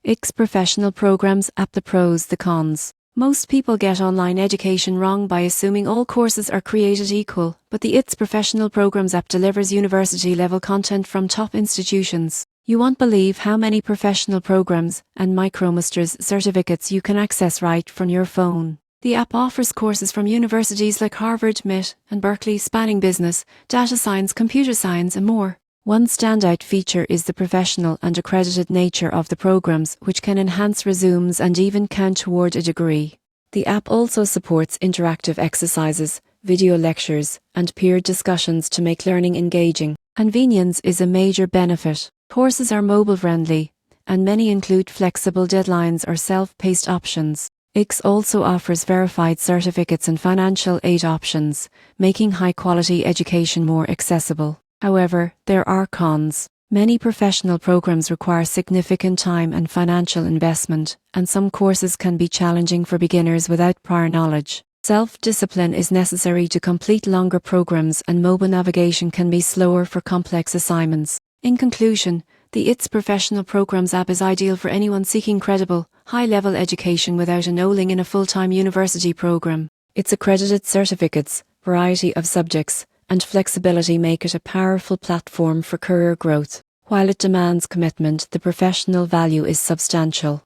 edX Professional Programs App. The pros, the cons. Most people get online education wrong by assuming all courses are created equal, but the edX Professional Programs App delivers university-level content from top institutions. You won't believe how many professional programs and micromasters certificates you can access right from your phone. The app offers courses from universities like Harvard, MIT, and Berkeley spanning business, data science, computer science, and more. One standout feature is the professional and accredited nature of the programs, which can enhance resumes and even count toward a degree. The app also supports interactive exercises, video lectures, and peer discussions to make learning engaging. Convenience is a major benefit. Courses are mobile-friendly, and many include flexible deadlines or self-paced options. edX also offers verified certificates and financial aid options, making high-quality education more accessible. However, there are cons. Many professional programs require significant time and financial investment, and some courses can be challenging for beginners without prior knowledge. Self-discipline is necessary to complete longer programs, and mobile navigation can be slower for complex assignments. In conclusion, the edX Professional Programs app is ideal for anyone seeking credible, high-level education without enrolling in a full-time university program. Its accredited certificates, variety of subjects, and flexibility make it a powerful platform for career growth. While it demands commitment, the professional value is substantial.